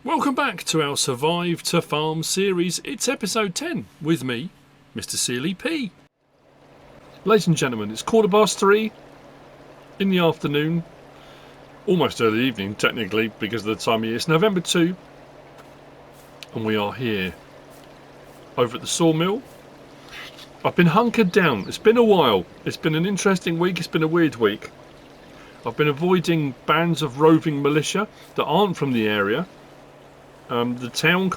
Welcome back to our Survive to Farm series. It's episode 10 with me, MrSealyP. Ladies and gentlemen, it's 3:15 in the afternoon, almost early evening technically because of the time of year. It's November 2 and we are here over at the sawmill. I've been hunkered down. It's been a while. It's been an interesting week. It's been a weird week. I've been avoiding bands of roving militia that aren't from the area. The town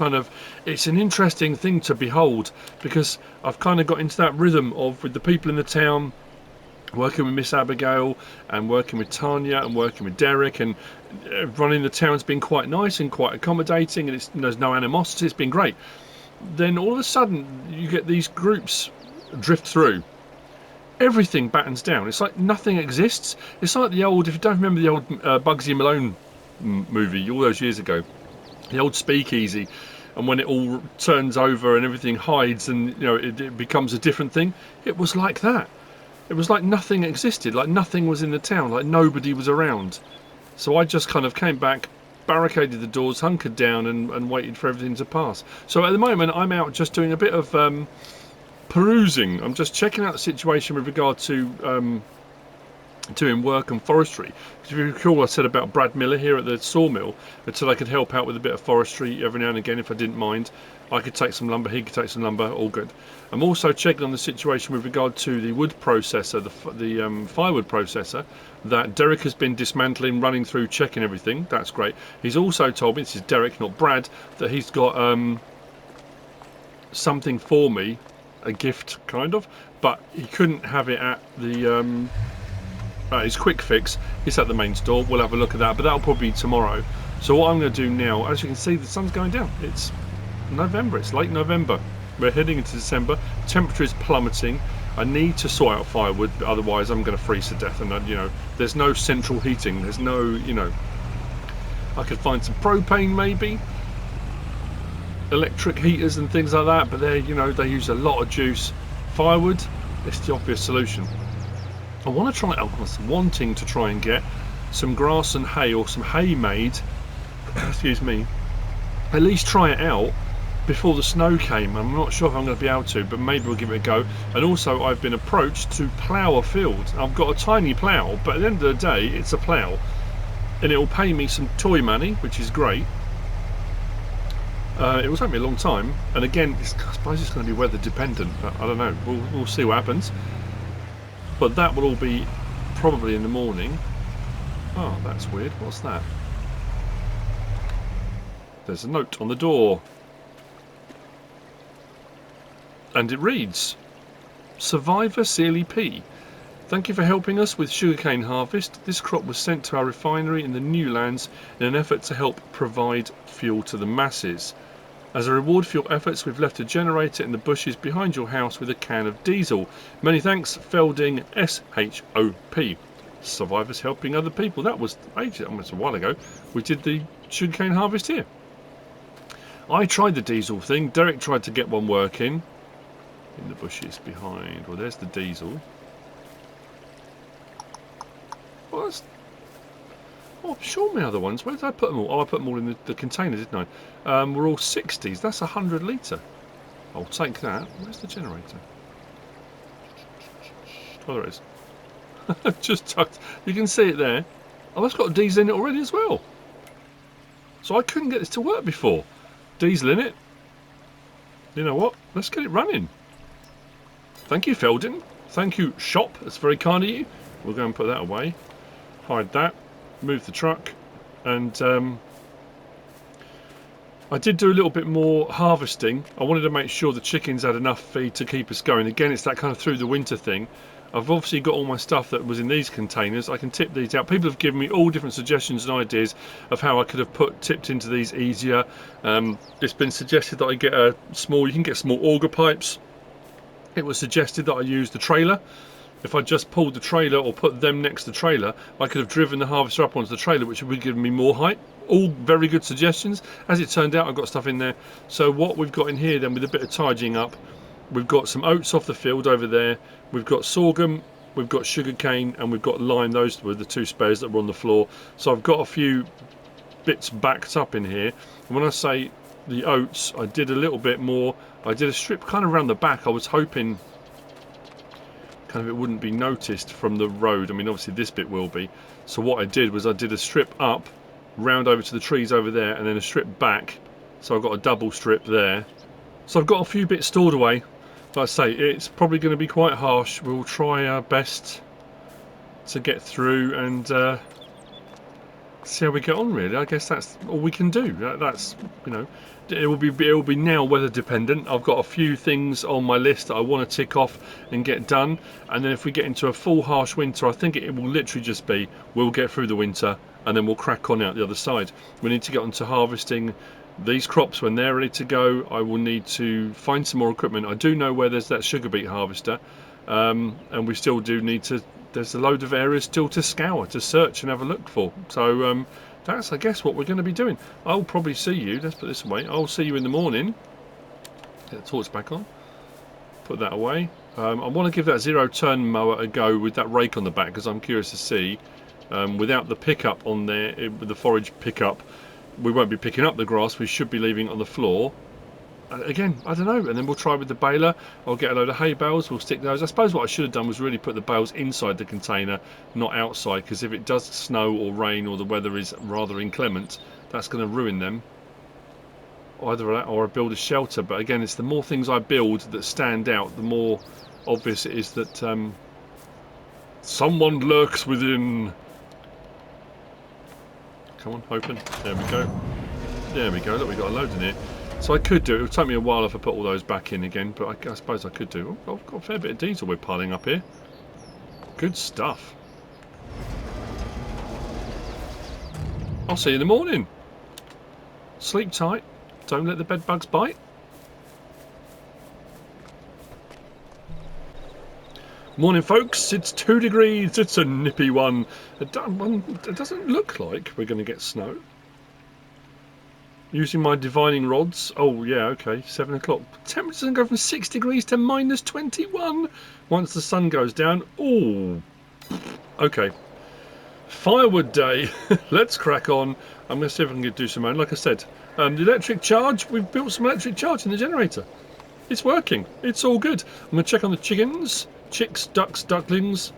it's an interesting thing to behold because I've kind of got into that rhythm of with the people in the town, working with Miss Abigail and working with Tanya and working with Derek, and running the town's been quite nice and quite accommodating, and there's no animosity. It's been great. Then all of a sudden you get these groups drift through. Everything battens down. It's like nothing exists. It's like the old, if you don't remember the old Bugsy Malone movie all those years ago, the old speakeasy, and when it all turns over and everything hides and it becomes a different thing. It was like that. It was like nothing existed, like nothing was in the town, like nobody was around. So I just kind of came back, barricaded the doors, hunkered down and waited for everything to pass. So at the moment I'm out just doing a bit of perusing. I'm just checking out the situation with regard to doing work and forestry. If you recall, I said about Brad Miller here at the sawmill, until I could help out with a bit of forestry every now and again if I didn't mind. I could take some lumber, he could take some lumber, all good. I'm also checking on the situation with regard to the wood processor, the firewood processor, that Derek has been dismantling, running through, checking everything. That's great. He's also told me, this is Derek, not Brad, that he's got something for me, a gift kind of, but he couldn't have it at the his quick fix. It's at the main store. We'll have a look at that, but that'll probably be tomorrow. So what I'm going to do now, as you can see, the sun's going down. It's November. It's late November. We're heading into December. Temperature is plummeting. I need to sort out firewood, otherwise I'm going to freeze to death. And there's no central heating. There's no, I could find some propane maybe, electric heaters and things like that, but they use a lot of juice. Firewood, it's the obvious solution. I was wanting to try and get some grass and hay, or some hay made, excuse me, at least try it out before the snow came. I'm not sure if I'm going to be able to, but maybe we'll give it a go. And also I've been approached to plough a field. I've got a tiny plough, but at the end of the day it's a plough, and it will pay me some toy money, which is great. It will take me a long time, and again I suppose it's going to be weather dependent, but I don't know, we'll see what happens. But that will all be probably in the morning. Oh, that's weird. What's that? There's a note on the door. And it reads, Survivor SealyP. Thank you for helping us with sugarcane harvest. This crop was sent to our refinery in the New Lands in an effort to help provide fuel to the masses. As a reward for your efforts, we've left a generator in the bushes behind your house with a can of diesel. Many thanks, Felding S.H.O.P. Survivors helping other people. That was almost a while ago. We did the sugarcane harvest here. I tried the diesel thing. Derek tried to get one working. In the bushes behind. Well, there's the diesel. Show me other ones. Where did I put them all? Oh, I put them all in the container, didn't I? We're all 60s. That's 100 litre. I'll take that. Where's the generator? Oh, there it is. Just tucked. You can see it there. Oh, that's got diesel in it already as well. So I couldn't get this to work before. Diesel in it. You know what? Let's get it running. Thank you, Felding. Thank you, S.H.O.P. That's very kind of you. We'll go and put that away. Hide that. Move the truck, and I did do a little bit more harvesting. I wanted to make sure the chickens had enough feed to keep us going. Again, it's that kind of through the winter thing. I've obviously got all my stuff that was in these containers. I can tip these out. People have given me all different suggestions and ideas of how I could have tipped into these easier. It's been suggested that I get you can get small auger pipes. It was suggested that I use the trailer. If I just pulled the trailer or put them next to the trailer, I could have driven the harvester up onto the trailer, which would have given me more height. All very good suggestions. As it turned out, I've got stuff in there. So what we've got in here then, with a bit of tidying up, we've got some oats off the field over there. We've got sorghum, we've got sugar cane, and we've got lime. Those were the two spares that were on the floor. So I've got a few bits backed up in here. And when I say the oats, I did a little bit more. I did a strip kind of around the back. I was hoping kind of it wouldn't be noticed from the road. I mean, obviously this bit will be. So what I did was I did a strip up, round over to the trees over there, and then a strip back. So I've got a double strip there. So I've got a few bits stored away. Like I say, it's probably going to be quite harsh. We'll try our best to get through and see how we get on. Really, I guess that's all we can do. That's, you know, it will be now weather dependent. I've got a few things on my list that I want to tick off and get done, and then if we get into a full harsh winter, I think it will literally just be we'll get through the winter and then we'll crack on out the other side. We need to get onto harvesting these crops when they're ready to go. I will need to find some more equipment. I do know where there's that sugar beet harvester, and we still do need to. There's a load of areas still to scour, to search and have a look for. So that's, I guess, what we're going to be doing. I'll probably see you, let's put this away, I'll see you in the morning. Get the torch back on, put that away. I want to give that 0-turn mower a go with that rake on the back, because I'm curious to see, without the pickup on there, with the forage pickup, we won't be picking up the grass, we should be leaving it on the floor. Again, I don't know, and then we'll try with the baler. I'll get a load of hay bales, we'll stick those. I suppose what I should have done was really put the bales inside the container, not outside, because if it does snow or rain or the weather is rather inclement, that's going to ruin them. Either that or I build a shelter, but again, it's the more things I build that stand out, the more obvious it is that someone lurks within. Come on, open. There we go. There we go. Look, we got a load in here. So I could do it. It would take me a while if I put all those back in again, but I suppose I could do. Oh, I've got a fair bit of diesel we're piling up here. Good stuff. I'll see you in the morning. Sleep tight. Don't let the bed bugs bite. Morning, folks. It's 2 degrees. It's a nippy one. It doesn't look like we're going to get snow. Using my divining rods. Oh, yeah, okay. 7 o'clock. Temperature's going to go from 6 degrees to minus 21 once the sun goes down. Oh, okay. Firewood day. Let's crack on. I'm going to see if I can do some more. Like I said, the electric charge. We've built some electric charge in the generator. It's working. It's all good. I'm going to check on the chickens. Chicks, ducks, ducklings.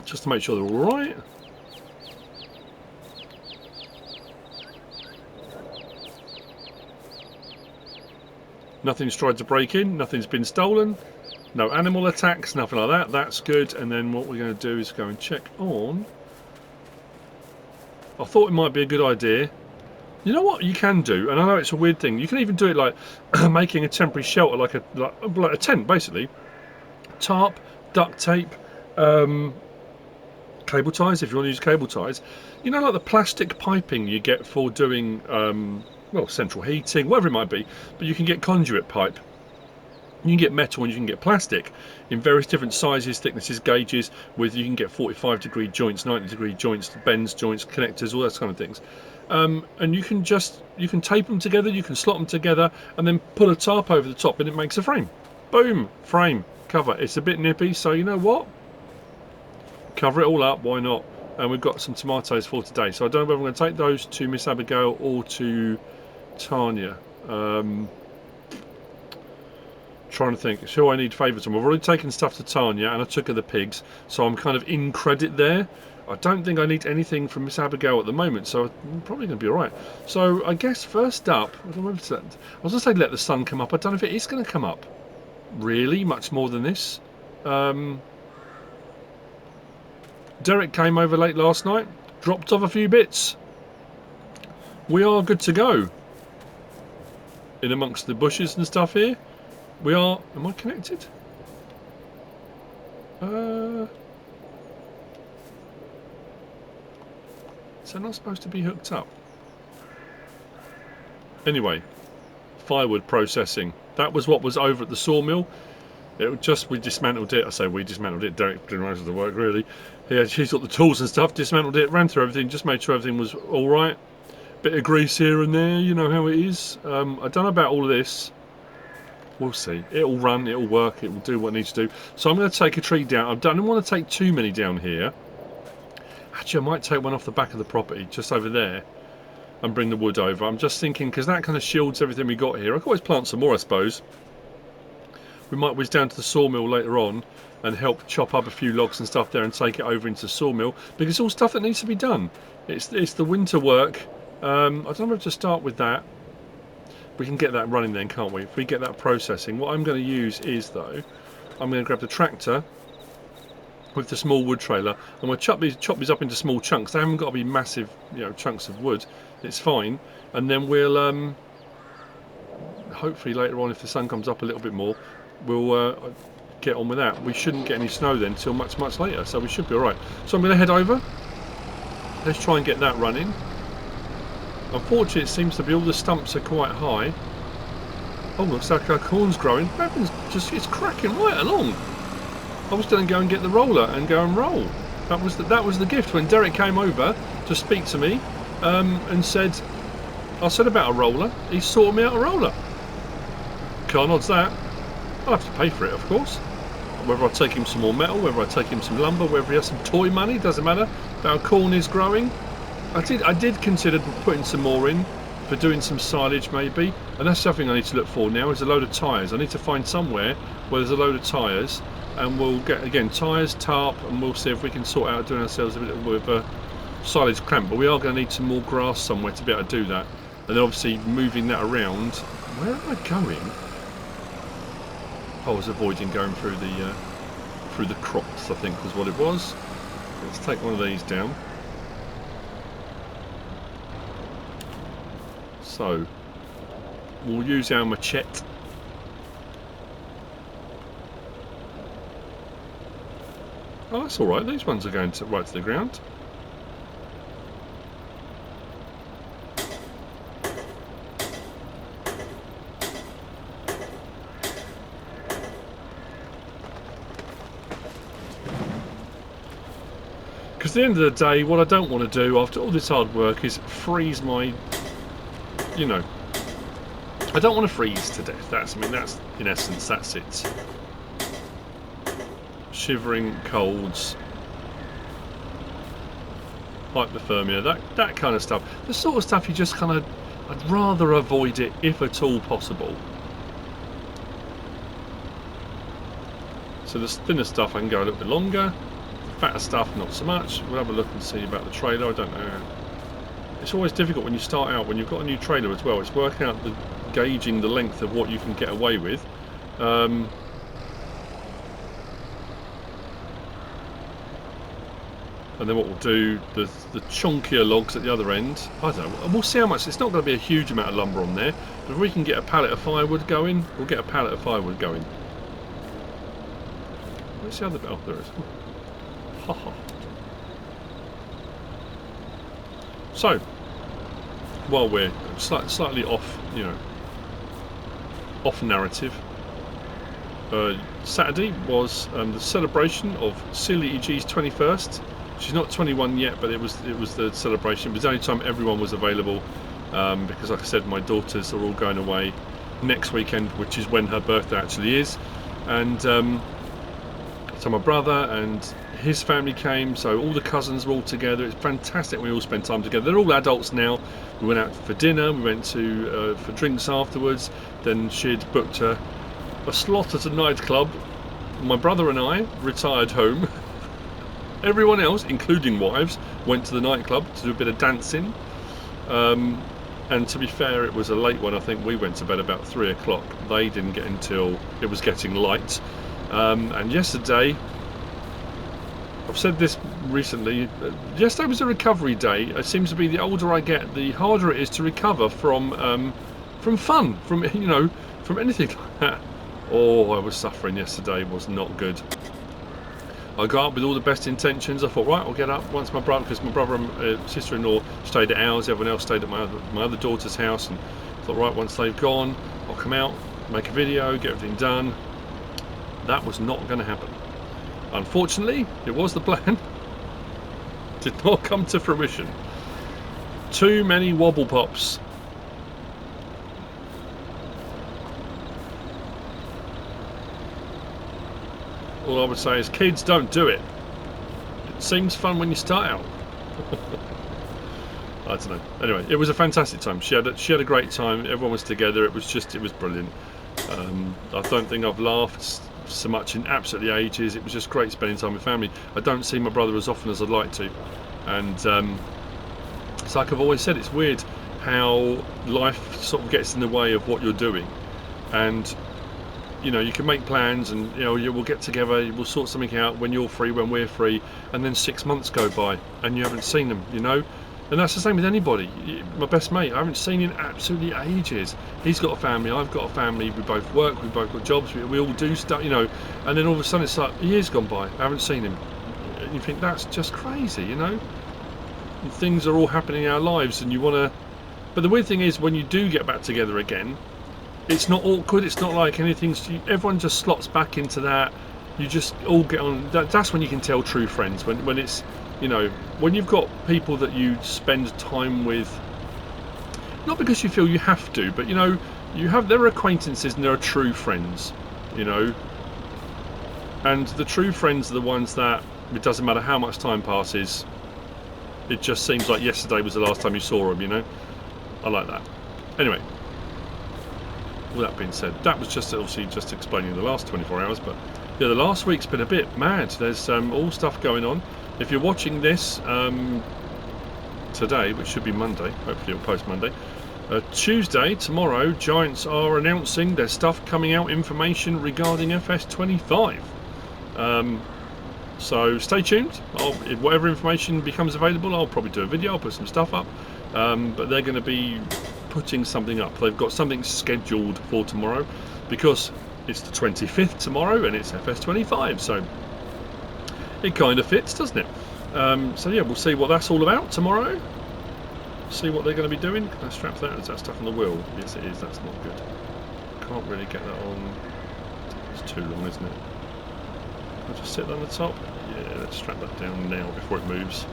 Just to make sure they're all right. Nothing's tried to break in, nothing's been stolen, no animal attacks, nothing like that. That's good. And then what we're going to do is go and check on. I thought it might be a good idea. You know what you can do, and I know it's a weird thing. You can even do it like making a temporary shelter, like a tent, basically. Tarp, duct tape, cable ties. If you want to use cable ties, you know, like the plastic piping you get for doing. Well, central heating, whatever it might be, but you can get conduit pipe. You can get metal and you can get plastic in various different sizes, thicknesses, gauges. With you can get 45-degree joints, 90-degree joints, bends joints, connectors, all those kind of things. And you can tape them together, you can slot them together, and then put a tarp over the top, and it makes a frame. Boom, frame, cover. It's a bit nippy, so you know what? Cover it all up. Why not? And we've got some tomatoes for today, so I don't know whether I'm going to take those to Miss Abigail or to Tanya. Trying to think who I need favours on. I've already taken stuff to Tanya and I took her the pigs, so I'm kind of in credit there. I don't think I need anything from Miss Abigail at the moment, so I'm probably going to be alright. So I guess first up, I was going to say let the sun come up. I don't know if it is going to come up really much more than this. Derek came over late last night, dropped off a few bits. We are good to go. In amongst the bushes and stuff here. We are... Am I connected? Is that not supposed to be hooked up? Anyway, firewood processing. That was what was over at the sawmill. We dismantled it. I say we dismantled it. Derek did most of the work, really. She's got the tools and stuff, dismantled it, ran through everything, just made sure everything was alright. Bit of grease here and there, you know how it is. I don't know about all of this. We'll see. It'll run, it'll work, it will do what it needs to do. So I'm going to take a tree down. I don't want to take too many down here. Actually, I might take one off the back of the property, just over there. and bring the wood over. I'm just thinking, because that kind of shields everything we got here. I could always plant some more, I suppose. We might whiz down to the sawmill later on and help chop up a few logs and stuff there and take it over into the sawmill, because it's all stuff that needs to be done. It's the winter work. I don't know if to start with that. We can get that running then, can't we? If we get that processing. What I'm going to use is, though, I'm going to grab the tractor with the small wood trailer, and we'll chop these up into small chunks. They haven't got to be massive, you know, chunks of wood. It's fine. And then we'll hopefully later on, if the sun comes up a little bit more, we'll get on with that. We shouldn't get any snow then until much later, so we should be alright. So I'm going to head over. Let's try and get that running. Unfortunately, it seems to be all the stumps are quite high. Oh, looks like our corn's growing. It's cracking right along. I was going to go and get the roller and go and roll. That was the gift when Derek came over to speak to me and said, I said about a roller. He sorted me out a roller. Can't odds that. I'll have to pay for it, of course. Whether I take him some more metal, whether I take him some lumber, whether he has some toy money, doesn't matter. But our corn is growing. I did consider putting some more in for doing some silage maybe, and that's something I need to look for now, is a load of tyres. I need to find somewhere where there's a load of tyres, and we'll get, again, tyres, tarp, and we'll see if we can sort out doing ourselves a bit of a silage clamp. But we are going to need some more grass somewhere to be able to do that, and then obviously moving that around. Where am I going? I was avoiding going through the crops, I think was what it was. Let's take one of these down. So we'll use our machete. Oh, that's all right. These ones are going right to the ground. Because at the end of the day, what I don't want to do after all this hard work is freeze my, you know, I don't want to freeze to death. That's in essence, that's it. Shivering colds, hypothermia, that kind of stuff. The sort of stuff you just kind of, I'd rather avoid it if at all possible. So the thinner stuff I can go a little bit longer. Fatter stuff, not so much. We'll have a look and see about the trailer. I don't know. It's always difficult when you start out, when you've got a new trailer as well. It's working out gauging the length of what you can get away with. And then what we'll do, the chunkier logs at the other end, I don't know, we'll see how much. It's not going to be a huge amount of lumber on there, but if we can get a pallet of firewood going, we'll get a pallet of firewood going. Where's the other bit? Oh, there it is. So, while we're slightly off, you know, off narrative, Saturday was the celebration of SealyEG's 21st. She's not 21 yet, but it was the celebration. It was the only time everyone was available because, like I said, my daughters are all going away next weekend, which is when her birthday actually is, and so my brother and his family came, so all the cousins were all together. It's fantastic. We all spent time together. They're all adults now. We went out for dinner, we went to for drinks afterwards. Then she'd booked a slot at a nightclub. My brother and I retired home. Everyone else, including wives, went to the nightclub to do a bit of dancing. And to be fair, it was a late one. I think we went to bed about 3 o'clock. They didn't get until it was getting light. And yesterday, I've said this recently, yesterday was a recovery day. It seems to be the older I get, the harder it is to recover from fun, from anything like that. Oh, I was suffering yesterday. It was not good. I got up with all the best intentions. I thought, right, I'll get up once my brother, because my brother and sister-in-law stayed at ours, everyone else stayed at my other daughter's house, and I thought, right, once they've gone, I'll come out, make a video, get everything done. That was not going to happen. Unfortunately, it was the plan. Did not come to fruition. Too many wobble pops. All I would say is, kids, don't do it. It seems fun when you start out. I don't know. Anyway, it was a fantastic time. She had a great time. Everyone was together. It was brilliant. I don't think I've laughed so much in absolutely ages. It was just great spending time with family. I don't see my brother as often as I'd like to, and it's like I've always said, it's weird how life sort of gets in the way of what you're doing, and you know, you can make plans and you know, we'll get together, we'll sort something out when you're free, when we're free, and then 6 months go by and you haven't seen them, you know. And that's the same with anybody. My best mate, I haven't seen in absolutely ages. He's got a family, I've got a family, we both work, we both got jobs, we all do stuff, you know. And then all of a sudden it's like, years gone by, I haven't seen him. And you think, that's just crazy, you know. And things are all happening in our lives and you want to... But the weird thing is, when you do get back together again, it's not awkward, it's not like anything's... Everyone just slots back into that. You just all get on... That's when you can tell true friends, when it's... You know, when you've got people that you spend time with, not because you feel you have to, but you know, there are acquaintances and there are true friends, you know. And the true friends are the ones that, it doesn't matter how much time passes, it just seems like yesterday was the last time you saw them, you know. I like that. Anyway, with that being said, that was just obviously just explaining the last 24 hours, but yeah, the last week's been a bit mad. There's all stuff going on. If you're watching this today, which should be Monday, hopefully it'll post Monday, Tuesday, tomorrow, Giants are announcing their stuff coming out, information regarding FS25. So stay tuned. Whatever information becomes available, I'll probably do a video, I'll put some stuff up. But they're going to be putting something up. They've got something scheduled for tomorrow because it's the 25th tomorrow and it's FS25, so it kind of fits, doesn't it? So yeah, we'll see what that's all about tomorrow. See what they're going to be doing. Can I strap that? Is that stuck on the wheel? Yes it is, that's not good. Can't really get that on. It's too long, isn't it? I'll just sit on the top. Yeah, let's strap that down now before it moves.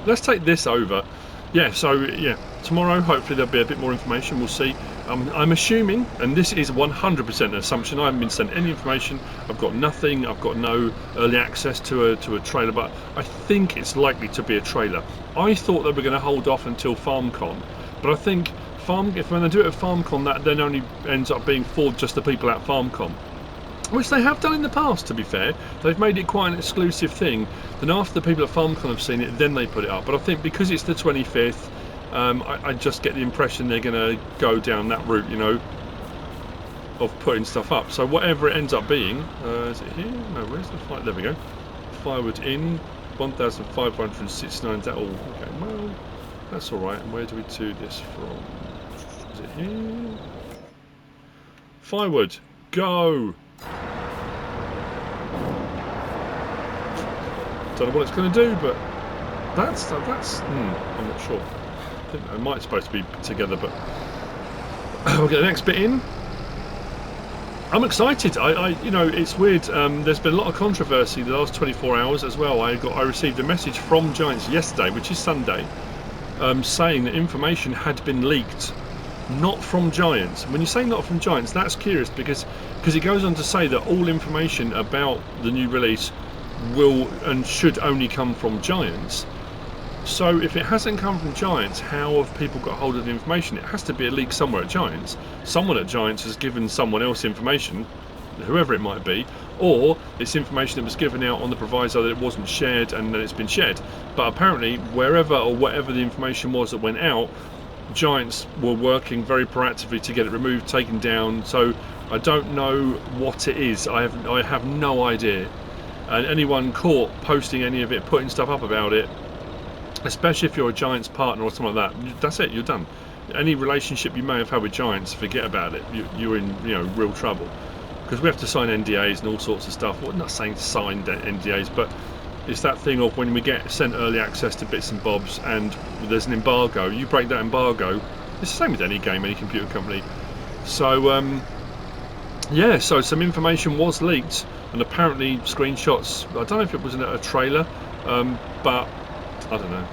Let's take this over. Yeah, so yeah, tomorrow hopefully there'll be a bit more information, we'll see. I'm assuming, and this is 100% an assumption, I haven't been sent any information, I've got nothing, I've got no early access to a trailer, but I think it's likely to be a trailer. I thought they were going to hold off until FarmCon, but I think if when they do it at FarmCon, that then only ends up being for just the people at FarmCon. Which they have done in the past, to be fair. They've made it quite an exclusive thing. Then after the people at FarmCon have seen it, then they put it up. But I think because it's the 25th, I just get the impression they're going to go down that route, you know, of putting stuff up. So whatever it ends up being, is it here? No, where's the fire? There we go. Firewood in, 1,569. That all? Okay, well, that's all right. And where do we do this from? Is it here? Firewood, go. Don't know what it's going to do, but that's I'm not sure. I think they might supposed to be together, but we'll get the next bit in. I'm excited. You know, it's weird. There's been a lot of controversy the last 24 hours as well. I received a message from Giants yesterday, which is Sunday, saying that information had been leaked. Not from Giants. When you say not from Giants, that's curious because it goes on to say that all information about the new release will and should only come from Giants. So if it hasn't come from Giants, how have people got hold of the information? It has to be a leak somewhere at Giants. Someone at Giants has given someone else information, whoever it might be, or it's information that was given out on the proviso that it wasn't shared and then it's been shared. But apparently wherever or whatever the information was that went out, Giants were working very proactively to get it removed, taken down. So I don't know what it is. I have no idea. And anyone caught posting any of it, putting stuff up about it, especially if you're a Giants partner or something like that, that's it, you're done. Any relationship you may have had with Giants, forget about it. You're in, you know, real trouble, because we have to sign NDAs and all sorts of stuff. Well, I'm not saying sign NDAs, but it's that thing of when we get sent early access to bits and bobs and there's an embargo, you break that embargo. It's the same with any game, any computer company. So yeah, so some information was leaked, and apparently screenshots. I don't know if it was in a trailer, but I don't know.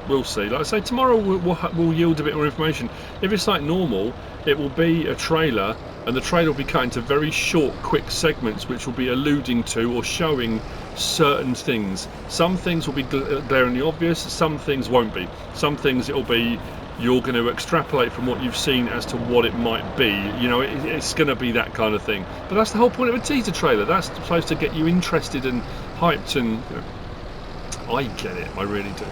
We'll see. Like I say, tomorrow we'll yield a bit more information. If it's like normal, it will be a trailer, and the trailer will be cut into very short, quick segments, which will be alluding to or showing certain things. Some things will be glaringly obvious, some things won't be. Some things it'll be, you're going to extrapolate from what you've seen as to what it might be. You know, it's going to be that kind of thing. But that's the whole point of a teaser trailer. That's supposed to get you interested and hyped, and you know, I get it, I really do.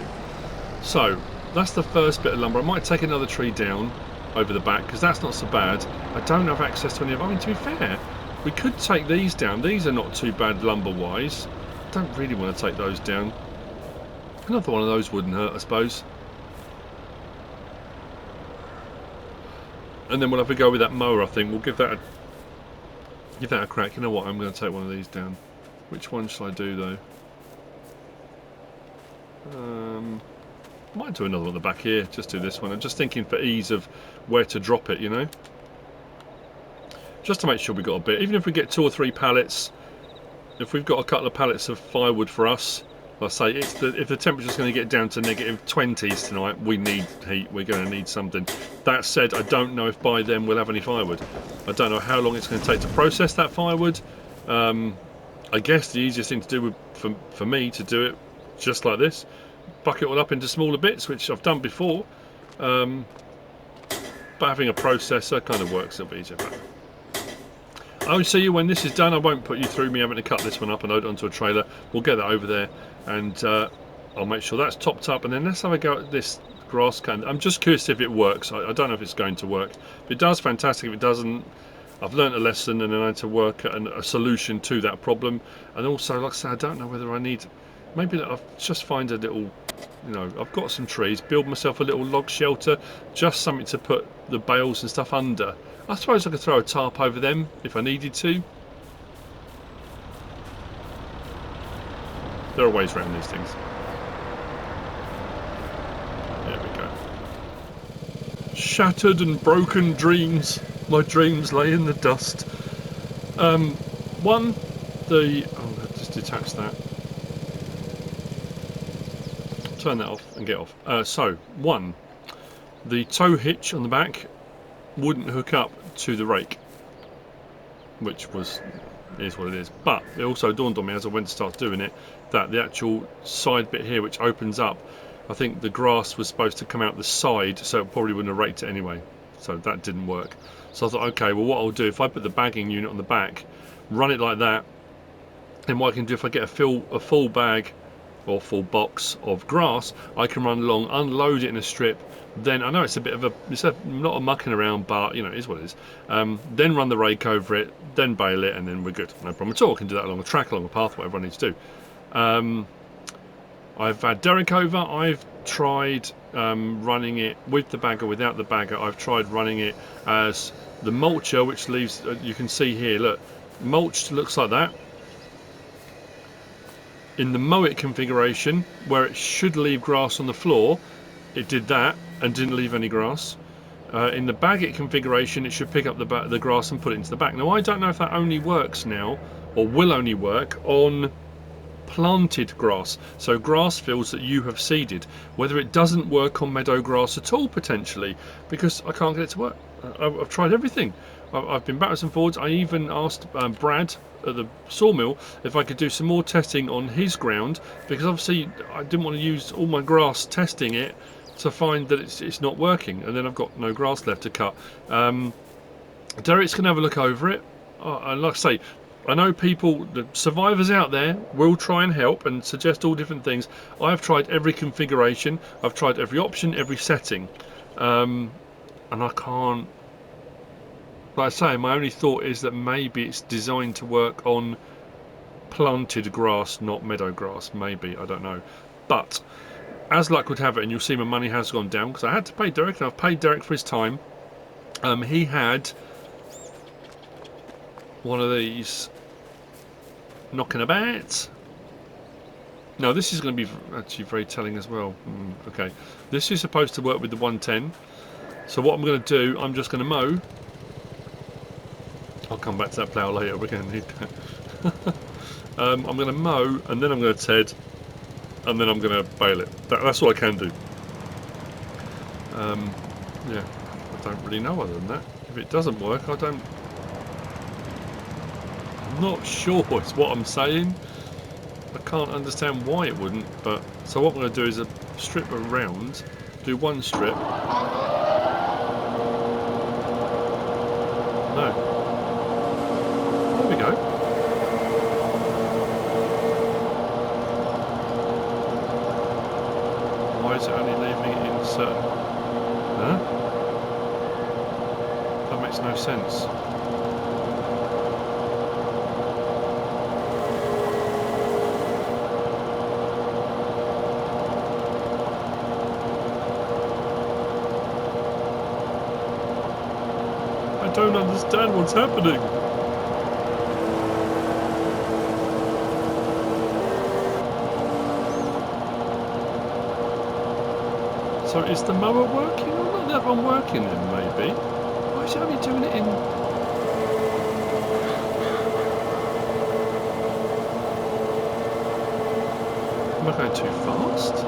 So that's the first bit of lumber. I might take another tree down over the back because that's not so bad. I don't have access to any of them. I mean, to be fair, we could take these down. These are not too bad lumber wise. I don't really want to take those down. Another one of those wouldn't hurt, I suppose. And then we'll have to go with that mower. I think we'll give that a crack. You know what? I'm going to take one of these down. Which one shall I do though? Might do another one at the back here. Just do this one. I'm just thinking for ease of where to drop it. You know, just to make sure we got a bit. Even if we get 2 or 3 pallets, if we've got a couple of pallets of firewood for us. Like I say, if the temperature's going to get down to -20s tonight, we need heat. We're going to need something. That said, I don't know if by then we'll have any firewood. I don't know how long it's going to take to process that firewood. I guess the easiest thing to do would, for me to do it just like this. Buck it all up into smaller bits, which I've done before. But having a processor kind of works a little bit easier. I'll see you when this is done. I won't put you through me having to cut this one up and load it onto a trailer. We'll get that over there, and I'll make sure that's topped up, and then let's have a go at this grass can. I'm just curious if it works. I don't know if it's going to work. If it does, fantastic. If it doesn't, I've learnt a lesson, and then I had to work at a solution to that problem. And also, like I say, I don't know whether I need, maybe I'll just find a little, you know, I've got some trees, build myself a little log shelter, just something to put the bales and stuff under. I suppose I could throw a tarp over them if I needed to. There are ways around these things. There we go. Shattered and broken dreams. My dreams lay in the dust. Oh, I'll just detach that. Turn that off and get off. The tow hitch on the back wouldn't hook up to the rake, which is what it is. But it also dawned on me as I went to start doing it that the actual side bit here, which opens up, I think the grass was supposed to come out the side, so it probably wouldn't have raked it anyway. So that didn't work. So I thought, okay, well, what I'll do, if I put the bagging unit on the back, run it like that, then what I can do, if I get a full bag or full box of grass, I can run along, unload it in a strip. Then I know it's a lot of mucking around, but you know, it is what it is. Then run the rake over it, then bale it, and then we're good. No problem at all. I can do that along a track, along a path, whatever I need to do. I've had Derek over. I've tried running it with the bagger, without the bagger. I've tried running it as the mulcher, which leaves, you can see here, look, mulched looks like that. In the mow it configuration, where it should leave grass on the floor, it did that and didn't leave any grass. In the bag it configuration, it should pick up the grass and put it into the back. Now I don't know if that only works now, or will only work on planted grass, so grass fields that you have seeded, whether it doesn't work on meadow grass at all potentially, because I can't get it to work. I've tried everything. I've been backwards and forwards. I even asked Brad at the sawmill if I could do some more testing on his ground, because obviously I didn't want to use all my grass testing it to find that it's not working, and then I've got no grass left to cut. Derek's going to have a look over it. And like I say, I know people, the survivors out there, will try and help and suggest all different things. I've tried every configuration, I've tried every option, every setting, and I can't. Like I say, my only thought is that maybe it's designed to work on planted grass, not meadow grass. Maybe, I don't know. But as luck would have it, and you'll see my money has gone down, because I had to pay Derek, and I've paid Derek for his time. He had one of these knocking about. No, this is going to be actually very telling as well. Okay, this is supposed to work with the 110. So what I'm going to do, I'm just going to mow. I'll come back to that plough later. We're going to need that. I'm going to mow, and then I'm going to ted, and then I'm going to bale it. That's all I can do. Yeah, I don't really know other than that. If it doesn't work, I'm not sure it's what I'm saying. I can't understand why it wouldn't, but... So what I'm going to do is a strip around, do one strip. No. There we go. Why is it only leaving it in certain... Huh? That makes no sense. I don't understand what's happening. So is the mower working or not? The other one working then, maybe? Why is it only doing it in... Am I going too fast?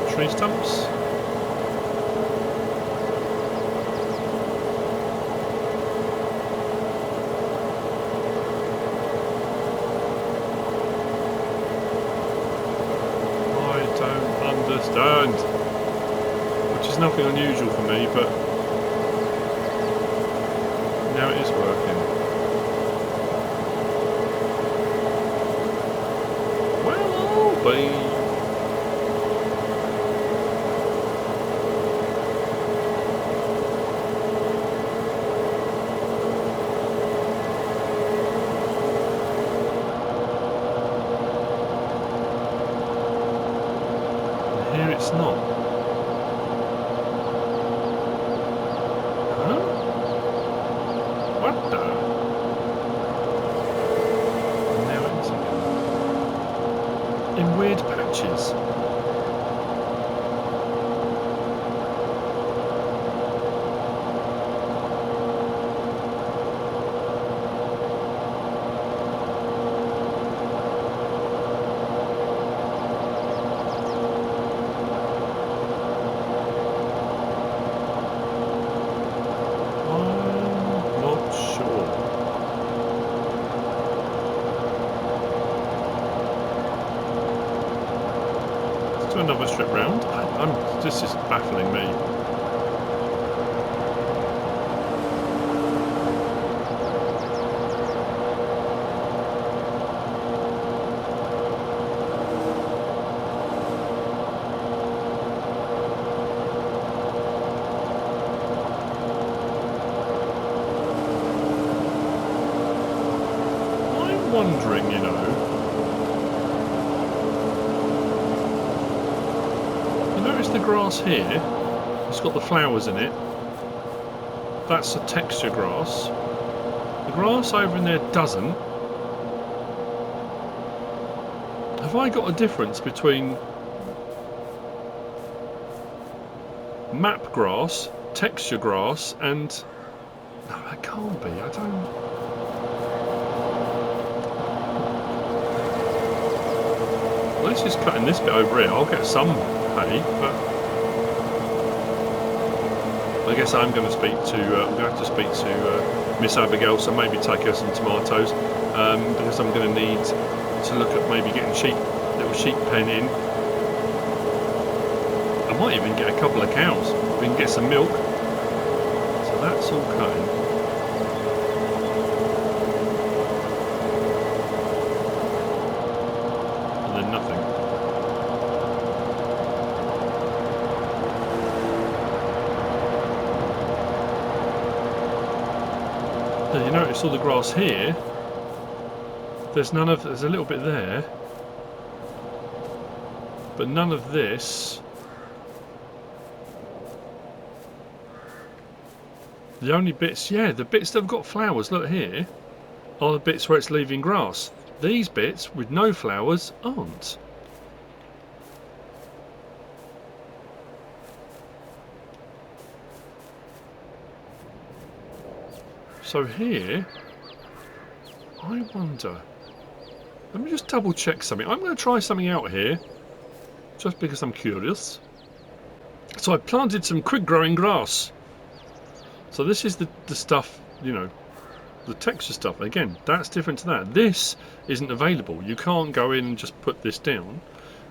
Tree stumps. I don't understand. Which is nothing unusual for me, but now it is working. Well, I'll be. It's not. Huh? What the? Now it is again. In weird patches. Another strip round. This is baffling me. I'm wondering, you know. The grass here, it's got the flowers in it. That's a texture grass. The grass over in there doesn't. Have I got a difference between map grass, texture grass, and... No, that can't be. I don't... Well, let's just cut in this bit over here. I'll get some hay, but I guess I'm going to speak to. I'm going to have to speak to Miss Abigail, so maybe take her some tomatoes, because I'm going to need to look at maybe getting little sheep pen in. I might even get a couple of cows. We can get some milk. So that's all cutting. And then nothing. Now you notice all the grass here. There's none of. There's a little bit there, but none of this. The only bits, yeah, the bits that have got flowers, look here, are the bits where it's leaving grass. These bits with no flowers aren't. So here, I wonder, let me just double check something. I'm going to try something out here. just because I'm curious. So I planted some quick growing grass. So this is the stuff, you know, the texture stuff. Again, that's different to that. This isn't available. You can't go in and just put this down.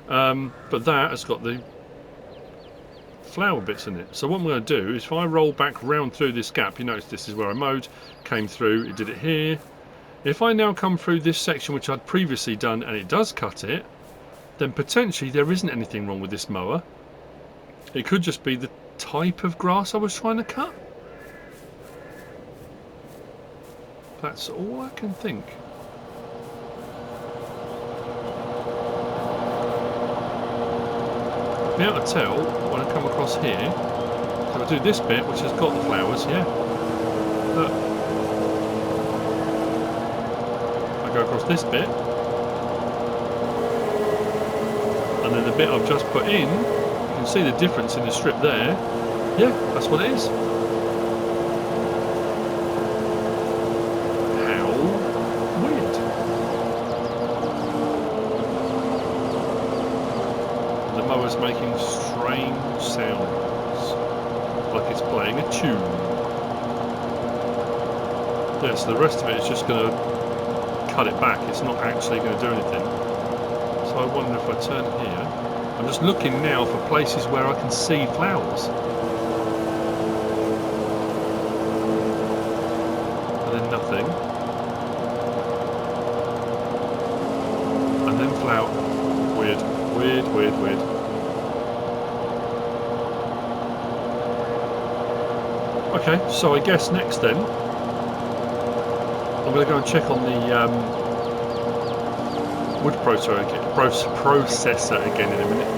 But that has got the flower bits in it. So what I'm going to do is if I roll back round through this gap, you notice this is where I mowed, came through, it did it here. If I now come through this section which I'd previously done and it does cut it, then potentially there isn't anything wrong with this mower. It could just be the type of grass I was trying to cut. That's all I can think. Be able to tell when I come across here. So I do this bit which has got the flowers, yeah. Look. I go across this bit. And then the bit I've just put in, you can see the difference in the strip there. Yeah, that's what it is. Making strange sounds like it's playing a tune. Yeah, so the rest of it is just going to cut it back. It's not actually going to do anything. So I wonder if I turn here. I'm just looking now for places where I can see flowers. And then nothing. And then flower. Weird, weird, weird, weird. Okay, so I guess next then, I'm going to go and check on the wood processor again in a minute.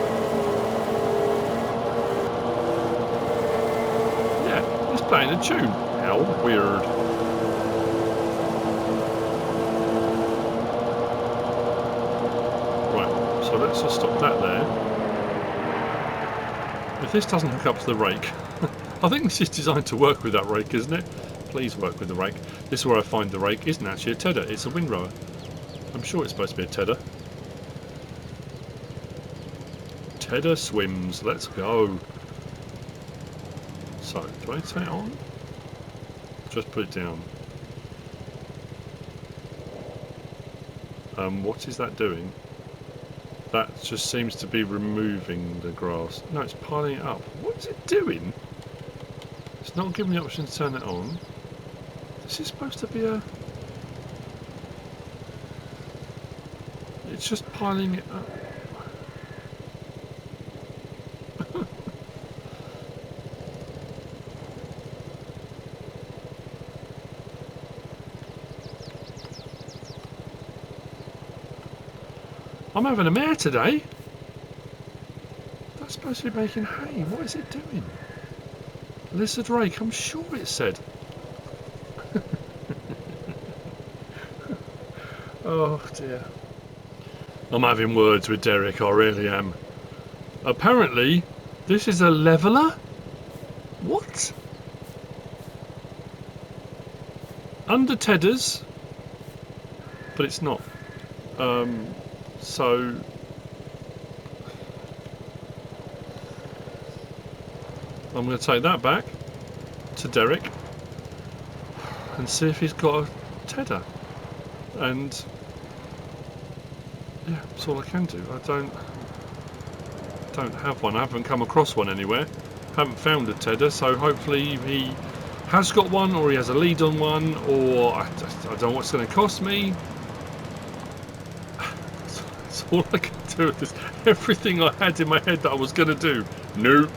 Yeah, it's playing a tune. How weird. Right, so let's just stop that there. If this doesn't hook up to the rake, I think this is designed to work with that rake, isn't it? Please work with the rake. This is where I find the rake isn't actually a tedder, it's a windrower. I'm sure it's supposed to be a tedder. Tedder swims, let's go. So, do I turn it on? Just put it down. What is that doing? That just seems to be removing the grass. No, it's piling it up. What is it doing? It's not giving me the option to turn it on. This is supposed to be a... It's just piling it up. I'm having a mare today. That's supposed to be making hay. What is it doing? Lizard rake, I'm sure it said. Oh dear. I'm having words with Derek, I really am. Apparently, this is a leveller? What? Under tedders, but it's not. So I'm going to take that back to Derek and see if he's got a tedder. And yeah, that's all I can do. I don't have one. I haven't come across one anywhere. Haven't found a tedder, so hopefully he has got one, or he has a lead on one, or I don't know what's going to cost me. That's all I can do with this. Everything I had in my head that I was going to do, no.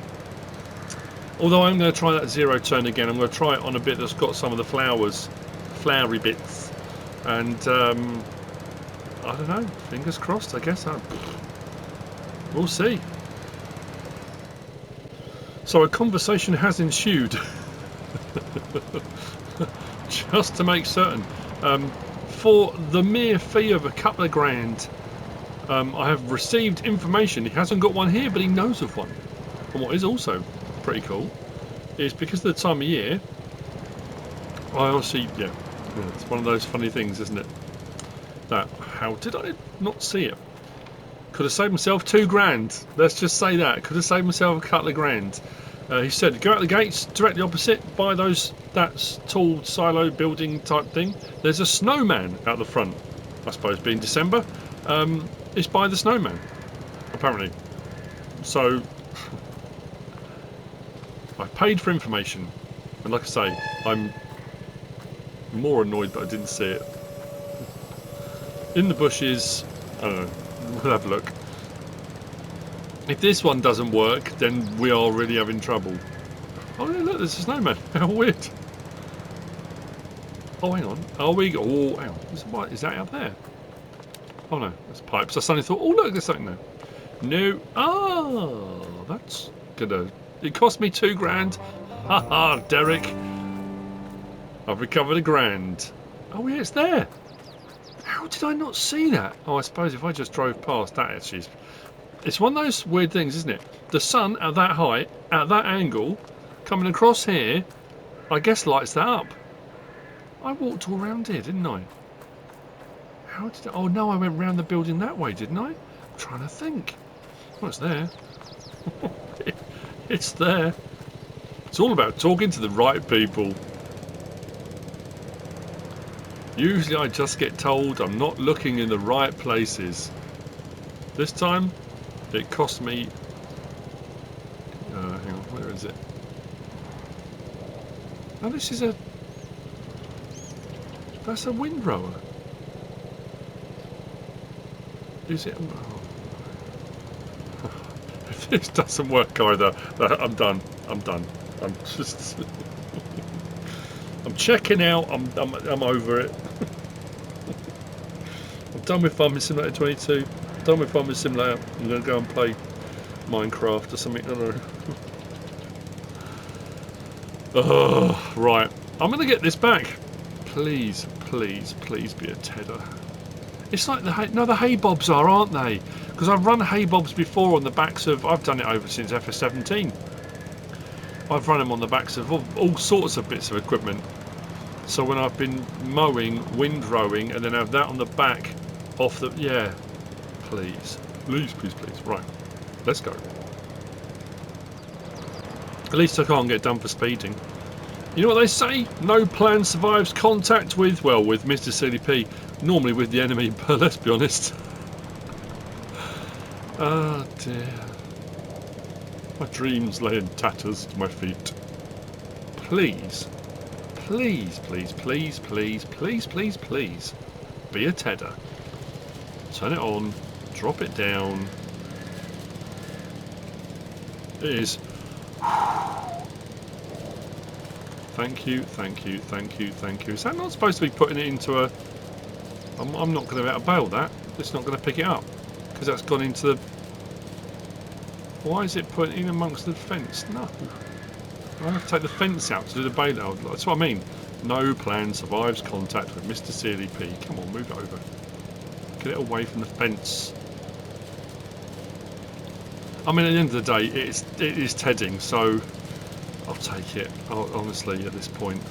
Although I'm going to try that zero turn again. I'm going to try it on a bit that's got some of the flowery bits. And I don't know, fingers crossed, I guess. We'll see. So a conversation has ensued. Just to make certain. For the mere fee of a couple of grand, I have received information. He hasn't got one here, but he knows of one. And what is also pretty cool is because of the time of year, I honestly, yeah, it's one of those funny things, isn't it? That, how did I not see it? Could have saved myself £2 grand. Let's just say that. Could have saved myself a couple of grand. He said, go out the gates, directly opposite, by that tall silo building type thing. There's a snowman out the front. I suppose being December, it's by the snowman, apparently. So, I paid for information. And like I say, I'm more annoyed that I didn't see it. In the bushes, I don't know, we'll have a look. If this one doesn't work, then we are really having trouble. Oh yeah, look, there's a snowman. How weird. Oh, hang on. Are we? Oh, hang on. Is that out there? Oh no, that's pipes. I suddenly thought, oh look, there's something there. No. Oh, that's gonna. It cost me £2 grand. Haha, Derek. I've recovered £1 grand. Oh yeah, it's there. How did I not see that? Oh, I suppose if I just drove past that, actually. It's one of those weird things, isn't it? The sun at that height, at that angle, coming across here, I guess lights that up. I walked all around here, didn't I? How did I... Oh no, I went round the building that way, didn't I? I'm trying to think. Well, it's there. It's there. It's all about talking to the right people. Usually I just get told I'm not looking in the right places. This time, it cost me... hang on, where is it? Oh, this is a... That's a windrower. Is it? Oh. If this doesn't work either, I'm done. I'm done. I'm just... I'm checking out. I'm over it. I'm done with Farming Simulator 22. I'm done with Farming Simulator. I'm going to go and play Minecraft or something. I don't know. Oh, right. I'm going to get this back. Please, please, please be a tedder. It's like the hay bobs are, aren't they? Because I've run hay bobs before on the backs of... I've done it over since FS17. I've run them on the backs of all sorts of bits of equipment. So when I've been mowing, windrowing, and then have that on the back off the... Yeah. Please. Please, please, please. Right. Let's go. At least I can't get done for speeding. You know what they say? No plan survives contact with... Well, with MrSealyP. Normally with the enemy, but let's be honest. Oh dear. My dreams lay in tatters to my feet. Please, please, please, please, please, please, please, please, be a tedder. Turn it on, drop it down. It is. Thank you, thank you, thank you, thank you. Is that not supposed to be putting it into a... I'm not going to be able to bail that. It's not going to pick it up. Because that's gone into the... Why is it put in amongst the fence? No. I have to take the fence out to do the bale. That's what I mean. No plan survives contact with MrSealyP. Come on, move it over. Get it away from the fence. I mean, at the end of the day, it is tedding, so I'll take it. Honestly, at this point.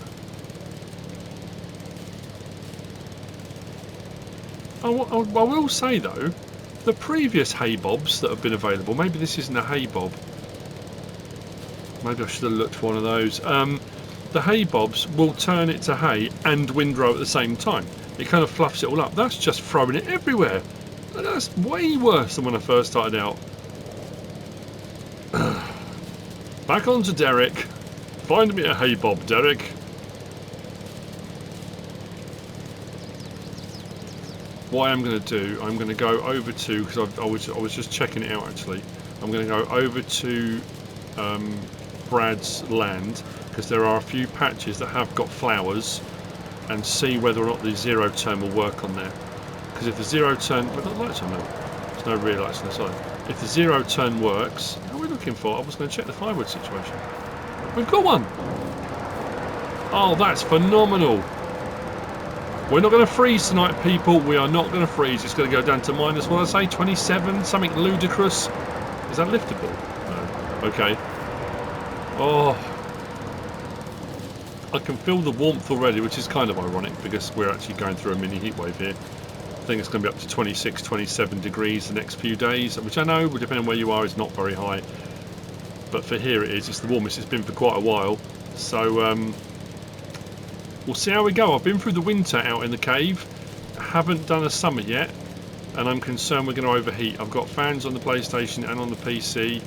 I will say though, the previous hay bobs that have been available, maybe this isn't a hay bob. Maybe I should have looked for one of those. The hay bobs will turn it to hay and windrow at the same time. It kind of fluffs it all up. That's just throwing it everywhere. That's way worse than when I first started out. Back on to Derek. Find me a hay bob, Derek. What I'm going to do, I'm going to go over to, because I was just checking it out actually. I'm going to go over to Brad's land, because there are a few patches that have got flowers, and see whether or not the zero turn will work on there. Because if the zero turn, we've got lights on now. There's no real lights on the side. If the zero turn works, what are we looking for? I was going to check the firewood situation. We've got one. Oh, that's phenomenal. We're not going to freeze tonight, people. We are not going to freeze. It's going to go down to minus, what did I say, 27? Something ludicrous. Is that liftable? No. Okay. Oh. I can feel the warmth already, which is kind of ironic because we're actually going through a mini heat wave here. think it's going to be up to 26, 27 degrees the next few days, which I know, depending on where you are, is not very high. But for here it is. It's the warmest it's been for quite a while. So we'll see how we go. I've been through the winter out in the cave. Haven't done a summer yet. And I'm concerned we're going to overheat. I've got fans on the PlayStation and on the PC.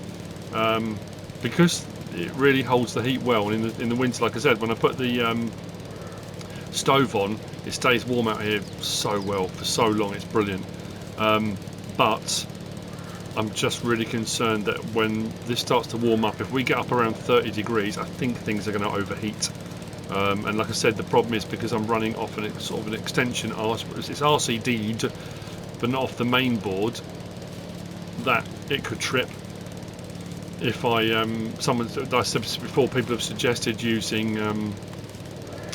Because it really holds the heat well. And in the winter, like I said, when I put the stove on, it stays warm out here so well for so long. It's brilliant. But I'm just really concerned that when this starts to warm up, if we get up around 30 degrees, I think things are going to overheat. And like I said, the problem is because I'm running off sort of an extension, it's RCD'd, but not off the main board, that it could trip. If I said this before, people have suggested using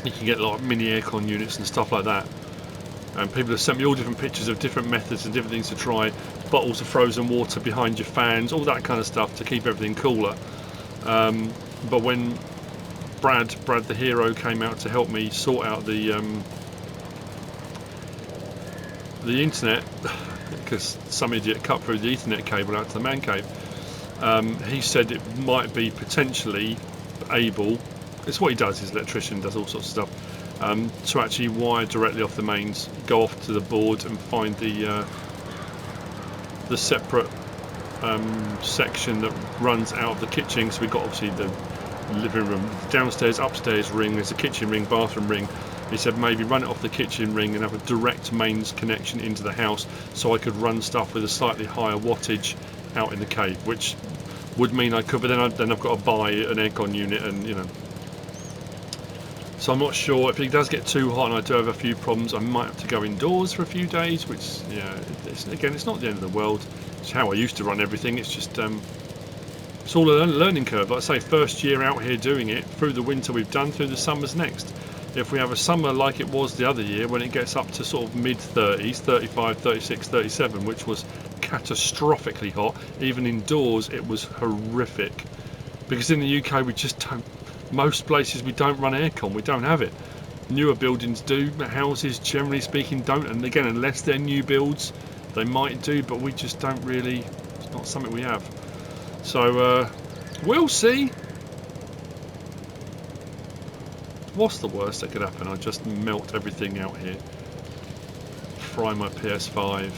you can get like mini aircon units and stuff like that, and people have sent me all different pictures of different methods and different things to try. Bottles of frozen water behind your fans, all that kind of stuff to keep everything cooler. But when Brad the hero came out to help me sort out the internet, because some idiot cut through the Ethernet cable out to the man cave, he said it might be potentially able, it's what he does, he's an electrician, does all sorts of stuff, to actually wire directly off the mains, go off to the board and find the separate section that runs out of the kitchen. So we've got obviously the living room, downstairs, upstairs ring, there's a kitchen ring, bathroom ring. He said maybe run it off the kitchen ring and have a direct mains connection into the house, so I could run stuff with a slightly higher wattage out in the cave, which would mean I could, but then I've got to buy an aircon unit, and you know. So I'm not sure if it does get too hot and I do have a few problems, I might have to go indoors for a few days, which, yeah, again, it's not the end of the world. It's how I used to run everything. It's just it's all a learning curve. Like I say, first year out here doing it, through the winter we've done, through the summers next. If we have a summer like it was the other year, when it gets up to sort of mid-30s, 35, 36, 37, which was catastrophically hot, even indoors it was horrific. Because in the UK we just don't, most places we don't run aircon, we don't have it. Newer buildings do, houses generally speaking don't, and again, unless they're new builds, they might do, but we just don't really, it's not something we have. So we'll see. What's the worst that could happen? I just melt everything out here, fry my PS5.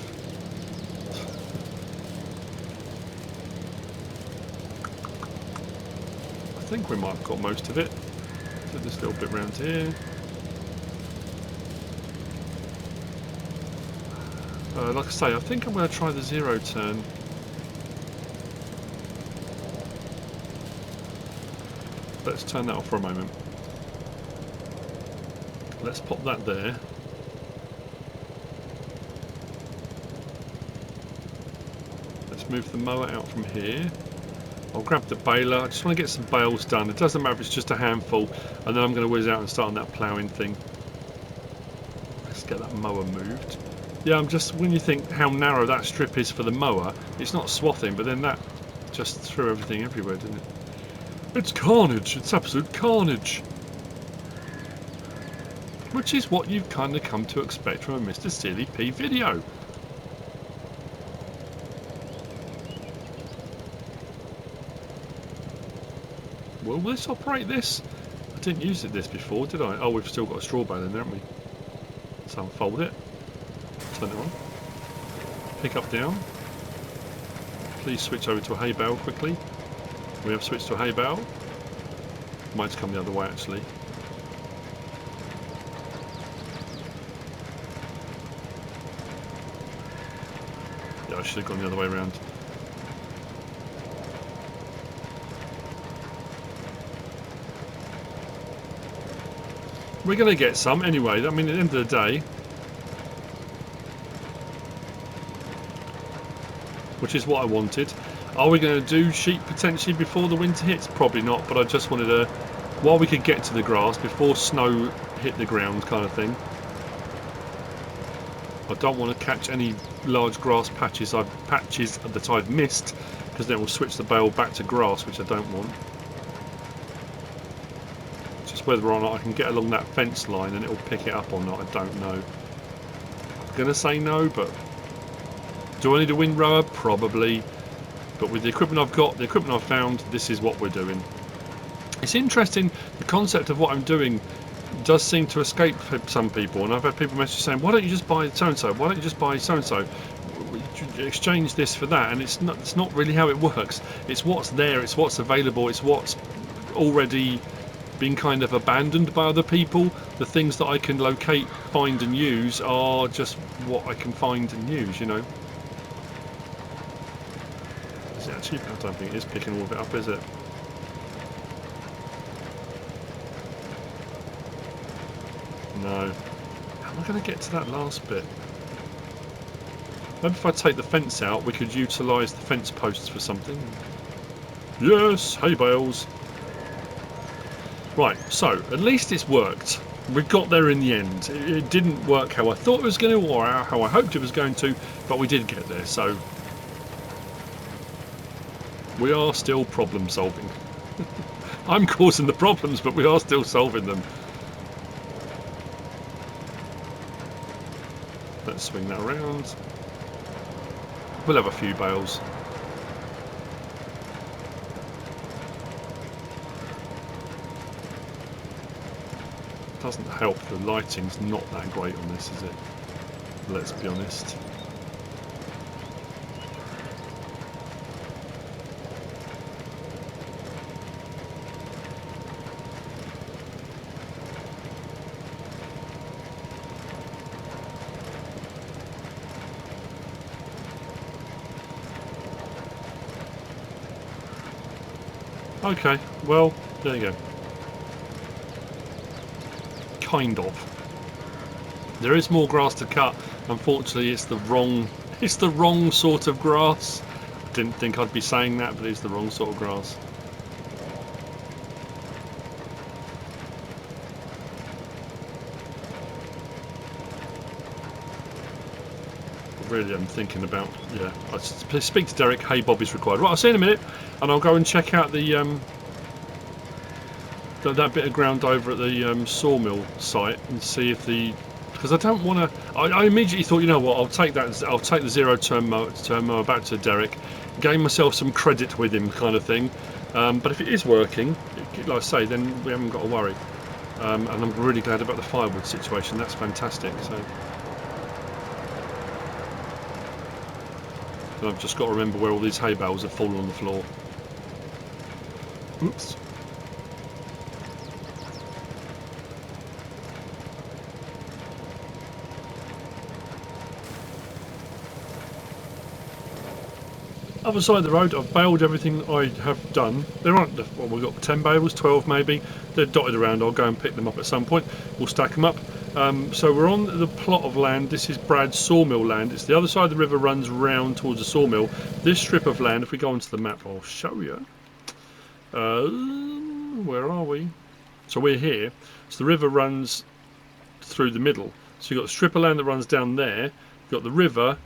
I think we might have got most of it. So this little bit round here. Like I say, I think I'm going to try the 0 turn. Let's turn that off for a moment. Let's pop that there. Let's move the mower out from here. I'll grab the baler. I just want to get some bales done. It doesn't matter if it's just a handful, and then I'm going to whiz out and start on that ploughing thing. Let's get that mower moved. Yeah, I'm just, when you think how narrow that strip is for the mower, it's not swathing, but then that just threw everything everywhere, didn't it? It's carnage. It's absolute carnage. Which is what you've kind of come to expect from a MrSealyp video. Will this operate this? I didn't use this before, did I? Oh, we've still got a straw bale in there, haven't we? So unfold it. Turn it on. Pick up down. Please switch over to a hay bale quickly. We have switched to a hay bale. Might come the other way actually. Yeah, I should have gone the other way around. We're going to get some anyway. I mean, at the end of the day, which is what I wanted. Are we going to do sheep potentially before the winter hits? Probably not, but I just wanted to, while we could get to the grass before snow hit the ground kind of thing. I don't want to catch any large grass patches that I've missed, because then we'll switch the bale back to grass, which I don't want. Just whether or not I can get along that fence line and it'll pick it up or not, I don't know. going to say no, but do I need a windrower? Probably. But with the equipment I've got, the equipment I've found, this is what we're doing. It's interesting, the concept of what I'm doing does seem to escape some people, and I've had people message saying, why don't you just buy so-and-so, why don't you just buy so-and-so, exchange this for that, and it's not really how it works. It's what's there, it's what's available, it's what's already been kind of abandoned by other people. The things that I can locate, find and use are just what I can find and use, you know. Is it actually? I don't think it is picking all of it up, is it? No. How am I going to get to that last bit? Maybe if I take the fence out, we could utilise the fence posts for something. Yes, hay bales. Right, so at least it's worked. We got there in the end. It didn't work how I thought it was going to, or how I hoped it was going to, but we did get there. So we are still problem solving. I'm causing the problems, but we are still solving them. Let's swing that around. We'll have a few bales. Doesn't help, the lighting's not that great on this, is it? Let's be honest. Okay, well, there you go. Kind of. There is more grass to cut. Unfortunately, it's the wrong sort of grass. I didn't think I'd be saying that, but it's the wrong sort of grass. Really, I'm thinking about, yeah. I speak to Derek. Hey, Bob is required. Right, I'll see you in a minute, and I'll go and check out the that bit of ground over at the sawmill site and see if because I don't want to. I immediately thought, you know what, I'll take the zero-turn mower back to Derek, gain myself some credit with him, kind of thing. But if it is working, like I say, then we haven't got to worry. And I'm really glad about the firewood situation. That's fantastic. So. And I've just got to remember where all these hay bales have fallen on the floor. Oops. Other side of the road, I've baled everything I have done. There aren't, well, we've got 10 bales, 12 maybe. They're dotted around. I'll go and pick them up at some point. We'll stack them up. So we're on the plot of land. This is Brad's sawmill land. It's the other side of the river, runs round towards the sawmill. This strip of land, if we go onto the map, I'll show you. Where are we? So we're here. So the river runs through the middle. So you've got a strip of land that runs down there. You've got the river.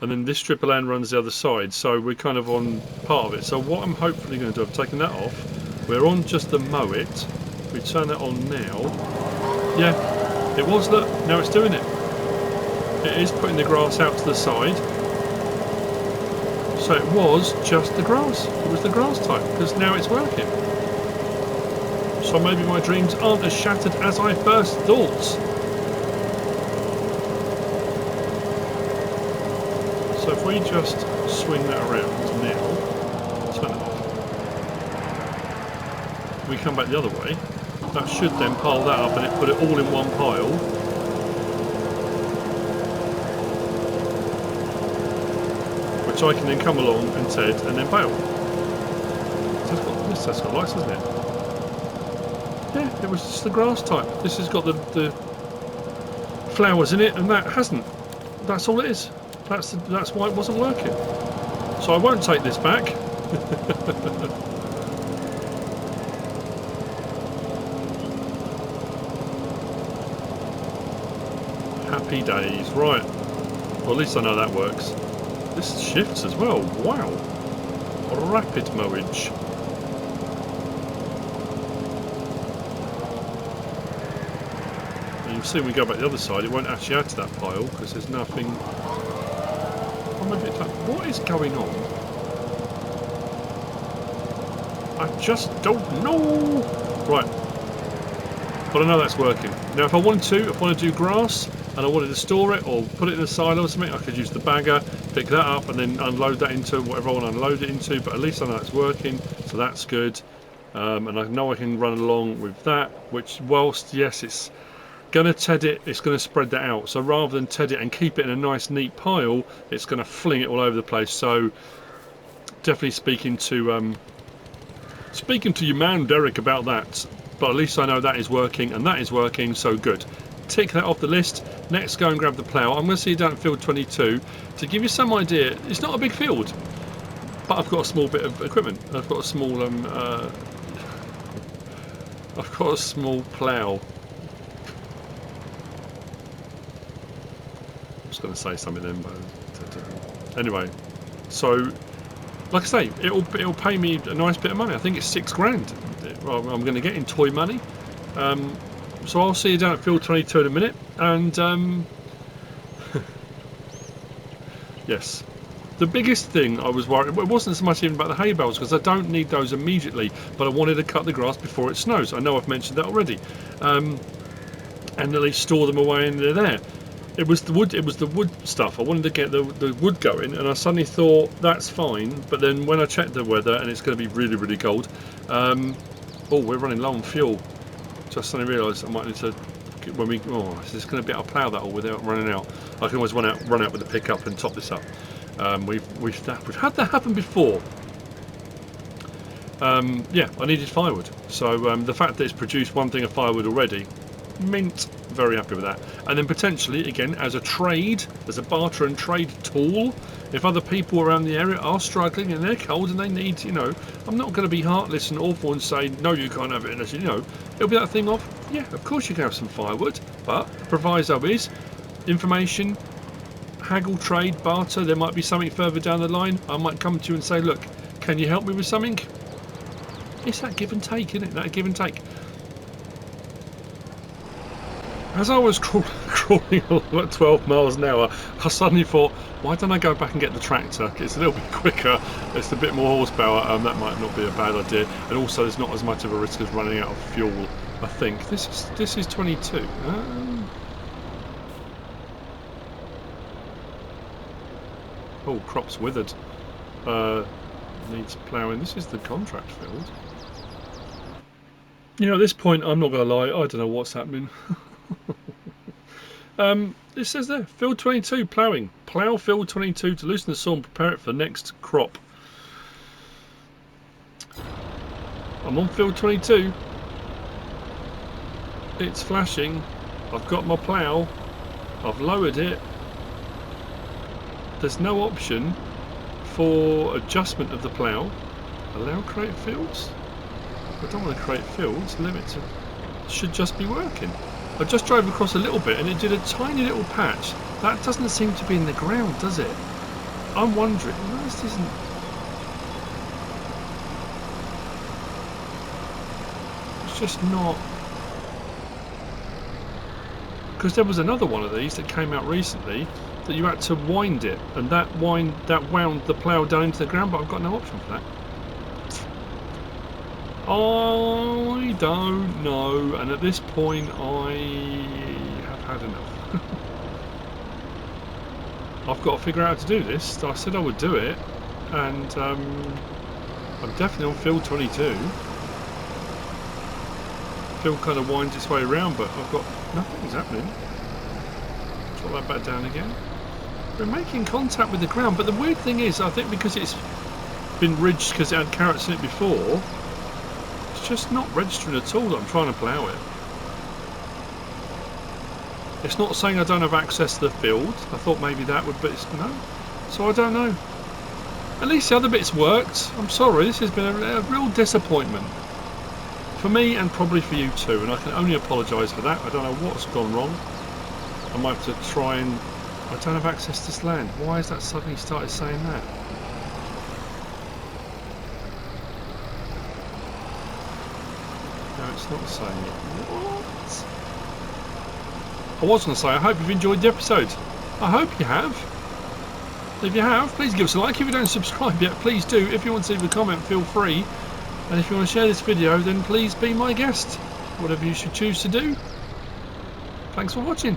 And then this strip of land runs the other side, so we're kind of on part of it. So what I'm hopefully going to do, I've taken that off. We're on just the mow it. We turn that on now. Yeah, it was that. Now it's doing it. It is putting the grass out to the side. So it was just the grass. It was the grass type, because now it's working. So maybe my dreams aren't as shattered as I first thought. So if we just swing that around now, turn it off, we come back the other way, that should then pile that up and put it all in one pile. Which I can then come along and Ted and then bale. This has got lights, hasn't it? Yeah, it was just the grass type. This has got the flowers in it and that hasn't. That's all it is. That's why it wasn't working. So I won't take this back. Happy days. Right. Well, at least I know that works. This shifts as well. Wow. Rapid mowage. Are you you'll see when we go back the other side, it won't actually add to that pile because there's nothing. Oh, maybe it's like, what is going on? I just don't know. Right, but I know that's working. Now, if I wanted to, if I want to do grass and I wanted to store it or put it in a silo or something, I could use the bagger, pick that up, and then unload that into whatever I want to unload it into. But at least I know it's working, so that's good. And I know I can run along with that, which whilst yes it's going to ted it, it's going to spread that out, so rather than ted it and keep it in a nice neat pile, it's going to fling it all over the place. So definitely speaking to your man Derek about that, but at least I know that is working, and that is working, so good. Tick that off the list. Next, go and grab the plough. I'm going to see you down at field 22 to give you some idea. It's not a big field, but I've got a small bit of equipment. I've got a small plough. I was going to say something then, but anyway. So, like I say, it'll pay me a nice bit of money. I think it's £6,000. I'm going to get in toy money. So I'll see you down at field 22 in a minute. And yes. The biggest thing I was worried, it wasn't so much even about the hay bales because I don't need those immediately, but I wanted to cut the grass before it snows. I know I've mentioned that already, and at least store them away and they're there. It was the wood stuff. I wanted to get the wood going, and I suddenly thought that's fine. But then when I checked the weather and it's going to be really really cold, oh, we're running low on fuel. Just suddenly realised I might need to. When we it's just going to be able to plough that all without running out. I can always run out with the pickup and top this up. We've had that happen before. Yeah, I needed firewood, so the fact that it's produced one thing of firewood already, mint, very happy with that. And then potentially, again, as a trade, as a barter and trade tool, if other people around the area are struggling and they're cold and they need, I'm not going to be heartless and awful and say, no, you can't have it unless it'll be that thing of, yeah, of course you can have some firewood, but the proviso is information, haggle, trade, barter. There might be something further down the line. I might come to you and say, look, can you help me with something? It's that give and take, isn't it? That give and take. As I was crawling along at 12 miles an hour, I suddenly thought, why don't I go back and get the tractor? It's a little bit quicker, it's a bit more horsepower, that might not be a bad idea, and also there's not as much of a risk as running out of fuel, I think. This is 22. Oh, crop's withered. Needs ploughing. This is the contract field. At this point, I'm not going to lie, I don't know what's happening. It says there, field 22, ploughing. Plough field 22 to loosen the soil and prepare it for the next crop. I'm on field 22. It's flashing. I've got my plough. I've lowered it. There's no option for adjustment of the plough. Allow create fields? I don't want to create fields. Limit to... Should just be working. I just drove across a little bit and it did a tiny little patch. That doesn't seem to be in the ground, does it? I'm wondering... No, this isn't... It's just not... Because there was another one of these that came out recently that you had to wind it, and that wound the plough down into the ground, but I've got no option for that. I don't know, and at this point I have had enough. I've got to figure out how to do this. I said I would do it, and I'm definitely on field 22. Field kind of winds its way around, but I've got nothing's happening. Drop that back down again. We're making contact with the ground, but the weird thing is, I think because it's been ridged because it had carrots in it before, it's just not registering at all that I'm trying to plough it. It's not saying I don't have access to the field. I thought maybe that would, but it's no. So I don't know. At least the other bits worked. I'm sorry, this has been a real disappointment. For me and probably for you too, and I can only apologise for that. I don't know what's gone wrong. I might have to try and... I don't have access to this land. Why has that suddenly started saying that? No, it's not saying it. What? I was going to say, I hope you've enjoyed the episode. I hope you have. If you have, please give us a like. If you don't subscribe yet, please do. If you want to leave a comment, feel free. And if you want to share this video, then please be my guest. Whatever you should choose to do. Thanks for watching.